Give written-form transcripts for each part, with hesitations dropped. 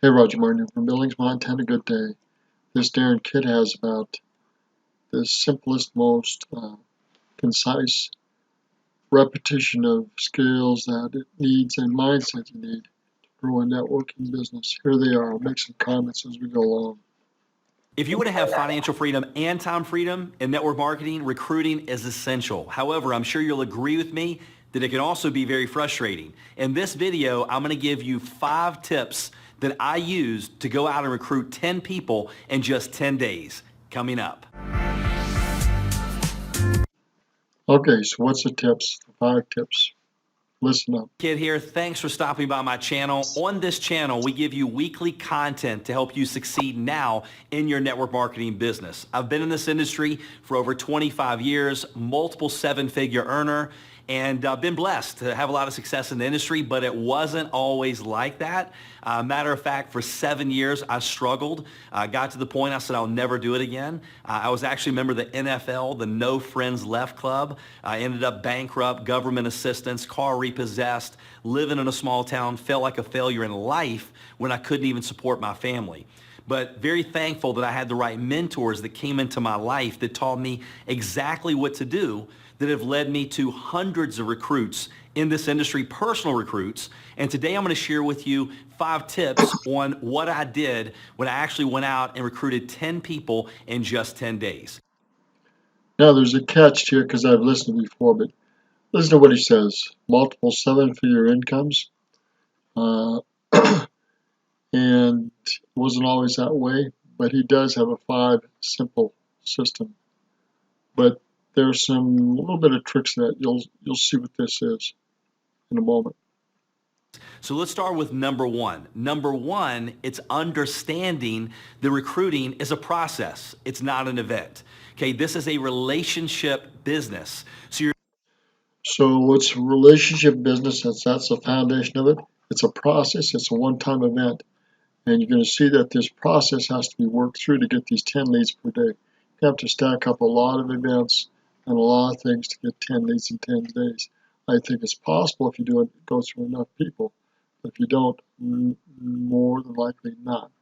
Hey, Roger Martin from Billings, Montana. Good day. This Darin kit has about the simplest, most concise repetition of skills that it needs and mindset you need to grow a networking business. Here they are. I'll make some comments as we go along. If you want to have financial freedom and time freedom in network marketing, recruiting is essential. However, I'm sure you'll agree with me that it can also be very frustrating. In this video, I'm going to give you 5 tips that I use to go out and recruit 10 people in just 10 days. Coming up. Okay, so what's the tips? The 5 tips. Listen up. Kid here, thanks for stopping by my channel. On this channel, we give you weekly content to help you succeed now in your network marketing business. I've been in this industry for over 25 years, multiple 7-figure earner, and I've been blessed to have a lot of success in the industry, but it wasn't always like that. Matter of fact, for 7 years, I struggled. Got to the point I said I'll never do it again. I was actually a member of the NFL, the No Friends Left Club. I ended up bankrupt, government assistance, car repossessed, living in a small town, felt like a failure in life when I couldn't even support my family. But very thankful that I had the right mentors that came into my life that taught me exactly what to do, that have led me to hundreds of recruits in this industry, personal recruits. And today I'm going to share with you 5 tips on what I did when I actually went out and recruited 10 people in just 10 days. Now there's a catch here because I've listened before, but listen to what he says. Multiple 7-figure incomes. And it wasn't always that way, but he does have a 5 simple system. But there's a little bit of tricks in that. You'll see what this is in a moment. So let's start with number 1. Number 1, it's understanding that recruiting is a process. It's not an event. Okay, this is a relationship business. So what's relationship business? That's the foundation of it. It's a process. It's a one-time event. And you're going to see that this process has to be worked through to get these 10 leads per day. You have to stack up a lot of events and a lot of things to get 10 leads in 10 days. I think it's possible if you do it, go through enough people. But if you don't, more than likely not.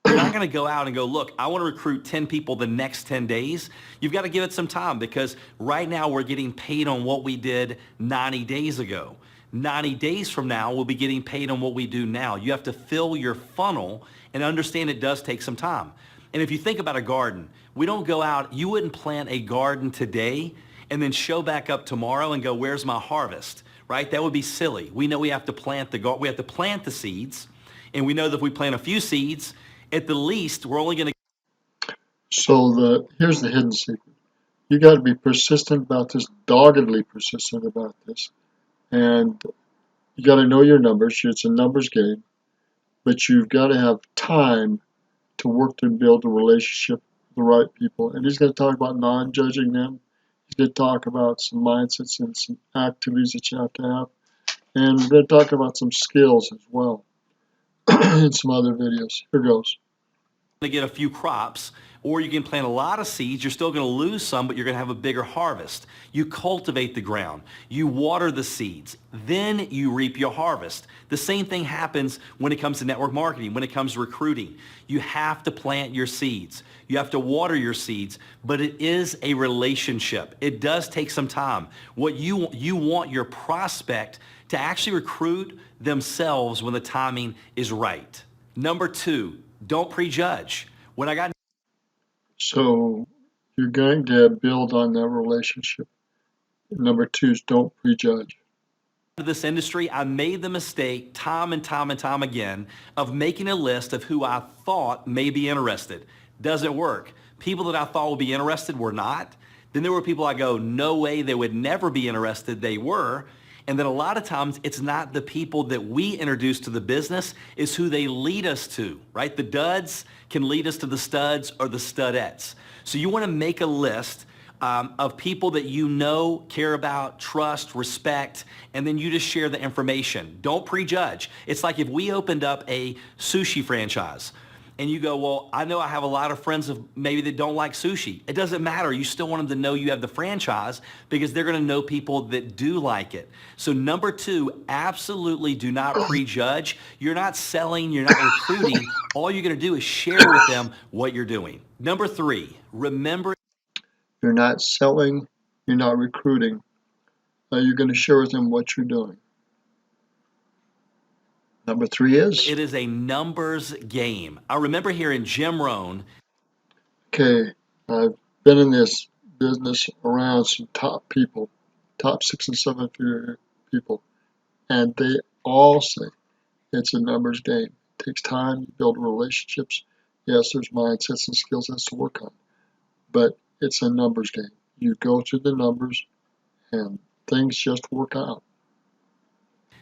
You're not going to go out and go, look, I want to recruit 10 people the next 10 days. You've got to give it some time because right now we're getting paid on what we did 90 days ago. 90 days from now, we'll be getting paid on what we do now. You have to fill your funnel and understand it does take some time. And if you think about a garden, we don't go out, you wouldn't plant a garden today and then show back up tomorrow and go, where's my harvest, right? That would be silly. We know we have to plant the seeds, and we know that if we plant a few seeds, at the least, we're only going to. So here's the hidden secret. You got to be persistent about this, doggedly persistent about this. And you got to know your numbers. It's a numbers game. But you've got to have time to work to build a relationship with the right people. And he's going to talk about non-judging them. He's going to talk about some mindsets and some activities that you have to have. And we're going to talk about some skills as well in some other videos. Here goes. To get a few crops, or you can plant a lot of seeds. You're still going to lose some, but you're going to have a bigger harvest. You cultivate the ground. You water the seeds. Then you reap your harvest. The same thing happens when it comes to network marketing, when it comes to recruiting. You have to plant your seeds. You have to water your seeds, but it is a relationship. It does take some time. What you want your prospect to actually recruit themselves when the timing is right. Number 2, don't prejudge. When I got So you're going to build on that relationship. Number 2 is don't prejudge. into this industry, I made the mistake time and time and time again of making a list of who I thought may be interested. Doesn't work. People that I thought would be interested were not. Then there were people I go, no way, they would never be interested. They were. And then a lot of times it's not the people that we introduce to the business, it's who they lead us to, right? The duds can lead us to the studs or the studettes. So you want to make a list of people that you know, care about, trust, respect, and then you just share the information. Don't prejudge. It's like if we opened up a sushi franchise and you go, well, I know I have a lot of friends of maybe that don't like sushi. It doesn't matter. You still want them to know you have the franchise because they're going to know people that do like it. So number two, absolutely do not prejudge. You're not selling, you're not recruiting. All you're going to do is share with them what you're doing. Number three, remember You're not selling, you're not recruiting. You're going to share with them what you're doing. Number three is, it is a numbers game. I remember hearing Jim Rohn. okay, I've been in this business around some top people, top 6 and 7 figure people, and they all say it's a numbers game. It takes time, you build relationships. Yes, there's mindsets and skills that's to work on, but it's a numbers game. You go through the numbers and things just work out.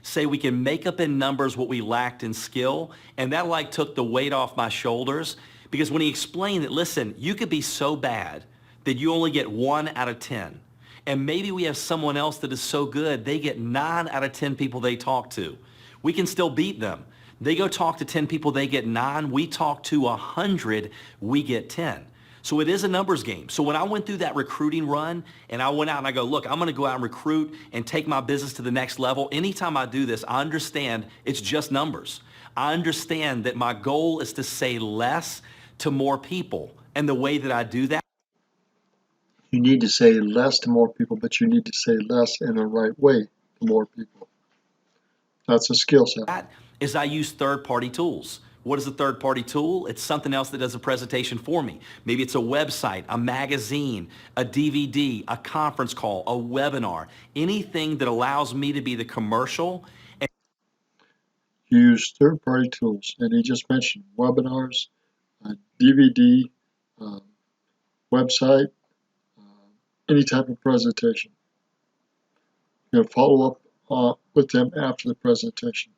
Say we can make up in numbers what we lacked in skill, and that like took the weight off my shoulders, because when he explained that, listen, you could be so bad that you only get 1 out of 10, and maybe we have someone else that is so good they get 9 out of 10 people they talk to. We can still beat them. They go talk to 10 people, they get 9. We talk to 100, we get 10. So it is a numbers game. So when I went through that recruiting run and I went out and I go, look, I'm going to go out and recruit and take my business to the next level. Anytime I do this, I understand it's just numbers. I understand that my goal is to say less to more people. And the way that I do that, You need to say less to more people, but you need to say less in the right way to more people. That's a skill set. is I use third-party tools. What is a third-party tool? It's something else that does a presentation for me. Maybe it's a website, a magazine, a DVD, a conference call, a webinar, anything that allows me to be the commercial. And Use third-party tools, and he just mentioned webinars, DVD, website, any type of presentation. Follow up with them after the presentation.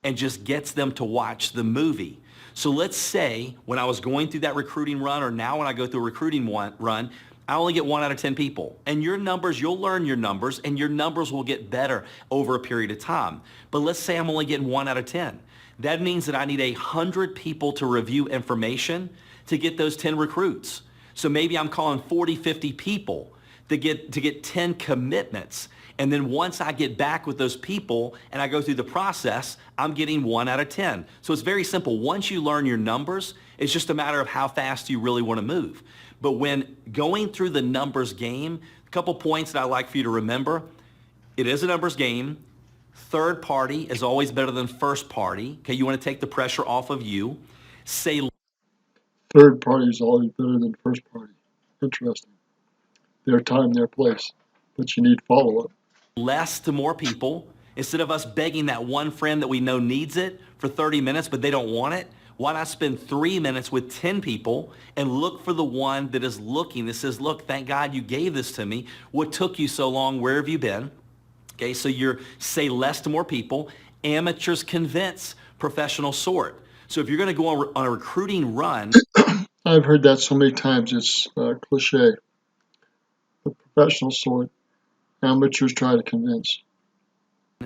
and just gets them to watch the movie. So let's say when I was going through that recruiting run, or now when I go through a recruiting run, I only get 1 out of 10 people. And your numbers, you'll learn your numbers, and your numbers will get better over a period of time. But let's say I'm only getting 1 out of 10. That means that I need 100 people to review information to get those 10 recruits. So maybe I'm calling 40, 50 people to get 10 commitments. And then once I get back with those people and I go through the process, I'm getting 1 out of 10. So it's very simple. Once you learn your numbers, it's just a matter of how fast you really want to move. But when going through the numbers game, a couple points that I like for you to remember. It is a numbers game. Third party is always better than first party. Okay, you want to take the pressure off of you. Say Third party is always better than first party. Interesting. Their time, their place. But you need follow-up. less to more people. Instead of us begging that one friend that we know needs it for 30 minutes, but they don't want it, why not spend 3 minutes with 10 people and look for the one that is looking, that says, look, thank God you gave this to me. What took you so long? Where have you been? Okay, so you're say less to more people. Amateurs convince, professional sort. So if you're going to go on a recruiting run, I've heard that so many times, it's cliche. The professional sort, amateurs try to convince.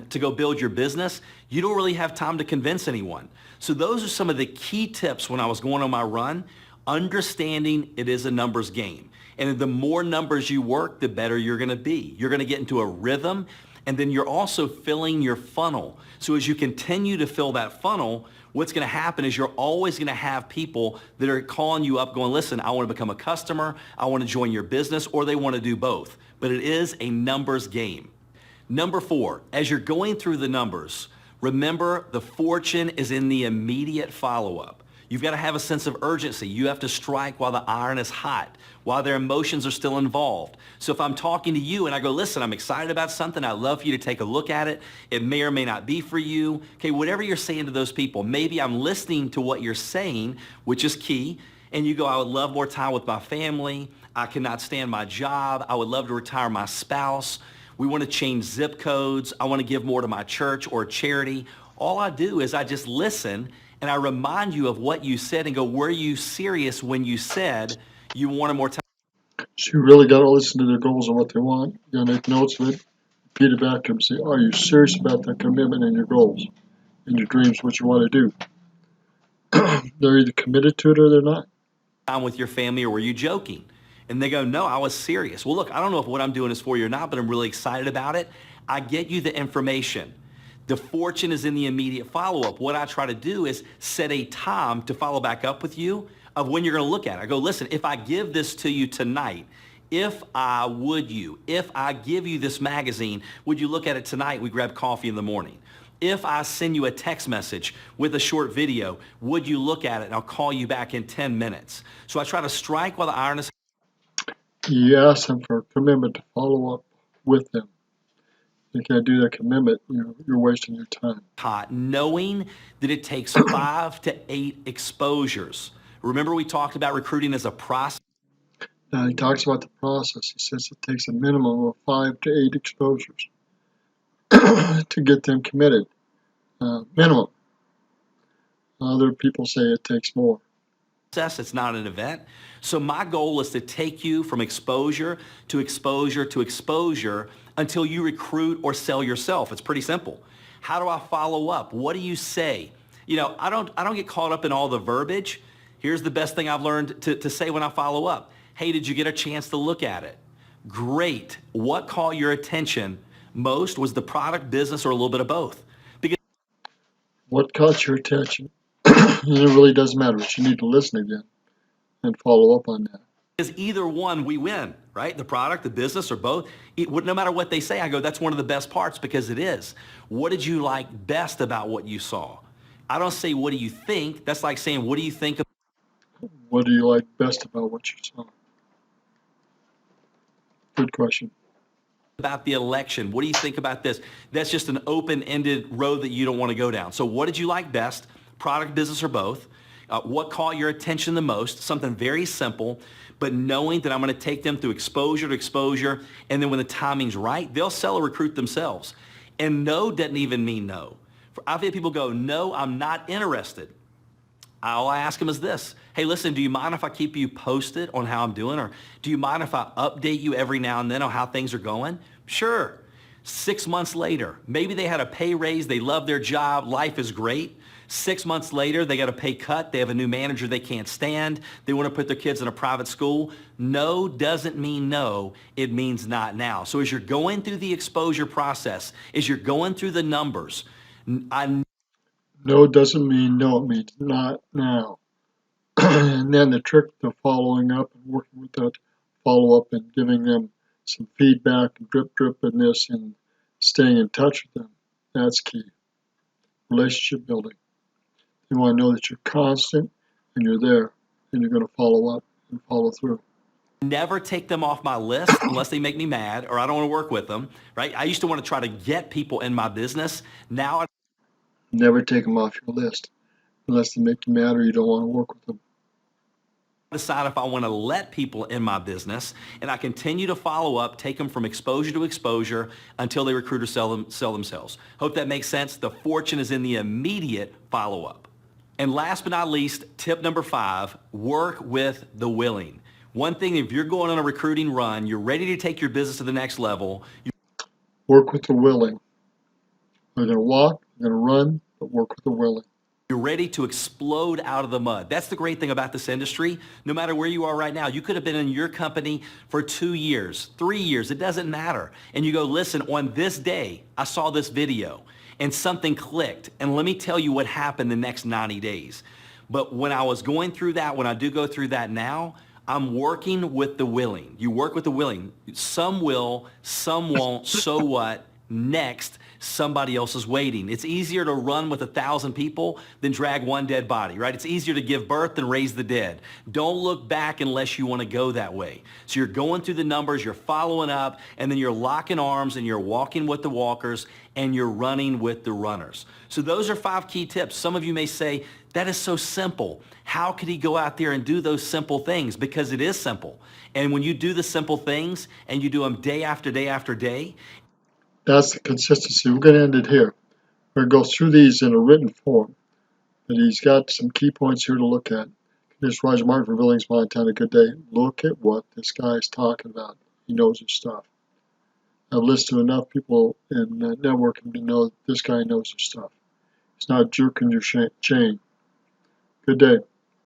to go build your business, you don't really have time to convince anyone. So those are some of the key tips when I was going on my run, understanding it is a numbers game. And the more numbers you work, the better you're going to be. You're going to get into a rhythm, and then you're also filling your funnel. So as you continue to fill that funnel, what's going to happen is you're always going to have people that are calling you up going, listen, I want to become a customer, I want to join your business, or they want to do both. But it is a numbers game. Number 4, as you're going through the numbers, remember the fortune is in the immediate follow-up. You've got to have a sense of urgency. You have to strike while the iron is hot, while their emotions are still involved. So if I'm talking to you and I go, listen, I'm excited about something, I'd love for you to take a look at it. It may or may not be for you. Okay, whatever you're saying to those people, maybe I'm listening to what you're saying, which is key, and you go, I would love more time with my family. I cannot stand my job. I would love to retire my spouse. We want to change zip codes. I want to give more to my church or charity. All I do is I just listen and I remind you of what you said and go, were you serious when you said you wanted more time? So you really got to listen to their goals and what they want. You got to make notes of it, repeat it back to them. Say, are you serious about that commitment and your goals and your dreams, what you want to do? They're either committed to it or they're not. Time with your family, or were you joking? And they go, no, I was serious. Well, look, I don't know if what I'm doing is for you or not, but I'm really excited about it. I get you the information. The fortune is in the immediate follow-up. What I try to do is set a time to follow back up with you of when you're going to look at it. I go, listen, if I give this to you tonight, if I give you this magazine, would you look at it tonight? We grab coffee in the morning. If I send you a text message with a short video, would you look at it? And I'll call you back in 10 minutes. So I try to strike while the iron is You ask them for a commitment to follow up with them. You can't do that commitment, you're wasting your time. hot, knowing that it takes 5 to 8 exposures. Remember we talked about recruiting as a process? Now he talks about the process. He says it takes a minimum of 5 to 8 exposures to get them committed. Minimum. Other people say it takes more. It's not an event. So my goal is to take you from exposure to exposure to exposure until you recruit or sell yourself. It's pretty simple. How do I follow up? What do you say? I don't get caught up in all the verbiage. Here's the best thing I've learned to say when I follow up. Hey, did you get a chance to look at it? Great. What caught your attention most? Was the product, business, or a little bit of both? Because What caught your attention? It really doesn't matter, but you need to listen again and follow up on that. either one, we win, right? The product, the business, or both. No matter what they say, I go, that's one of the best parts, because it is. What did you like best about what you saw? I don't say, what do you think? That's like saying, what do you think What do you like best about what you saw? Good question. about the election? What do you think about this? That's just an open-ended road that you don't want to go down. So what did you like best? Product, business, or both? What caught your attention the most? Something very simple, but knowing that I'm going to take them through exposure to exposure, and then when the timing's right, they'll sell or recruit themselves. And no doesn't even mean no. I've had people go, no, I'm not interested. All I ask them is this: hey, listen, do you mind if I keep you posted on how I'm doing? Or do you mind if I update you every now and then on how things are going? Sure. 6 months later, maybe they had a pay raise, they love their job, life is great. 6 months later, they got a pay cut, they have a new manager they can't stand, they want to put their kids in a private school. No doesn't mean no, it means not now. So as you're going through the exposure process, as you're going through the numbers, No doesn't mean no, it means not now. And then the trick to following up and working with that follow-up and giving them some feedback, drip in this, and staying in touch with them, that's key. Relationship building. You want to know that you're constant and you're there, and you're going to follow up and follow through. never take them off my list unless they make me mad or I don't want to work with them, right? I used to want to try to get people in my business. Now I Never take them off your list unless they make you mad or you don't want to work with them. decide if I want to let people in my business, and I continue to follow up, take them from exposure to exposure until they recruit or sell themselves. Hope that makes sense. The fortune is in the immediate follow-up. And last but not least, tip number 5, work with the willing. One thing, if you're going on a recruiting run, you're ready to take your business to the next level. Work with the willing. They're going to walk, they're going to run, but work with the willing. You're ready to explode out of the mud. That's the great thing about this industry. No matter where you are right now, you could have been in your company for 2 years, 3 years, it doesn't matter. And you go, listen, on this day, I saw this video and something clicked. And let me tell you what happened the next 90 days. But when I was going through that, when I do go through that now, I'm working with the willing. You work with the willing. Some will, some won't, so what? Next, somebody else is waiting. It's easier to run with 1,000 people than drag one dead body, right? It's easier to give birth than raise the dead. Don't look back unless you want to go that way. So you're going through the numbers, you're following up, and then you're locking arms and you're walking with the walkers and you're running with the runners. So those are 5 key tips. Some of you may say, that is so simple. How could he go out there and do those simple things? Because it is simple. And when you do the simple things and you do them day after day after day, that's the consistency. We're going to end it here. We're going to go through these in a written form. But he's got some key points here to look at. This is Roger Martin from Billings, Montana. Good day. Look at what this guy is talking about. He knows his stuff. I've listened to enough people in networking to know that this guy knows his stuff. He's not jerking your chain. Good day.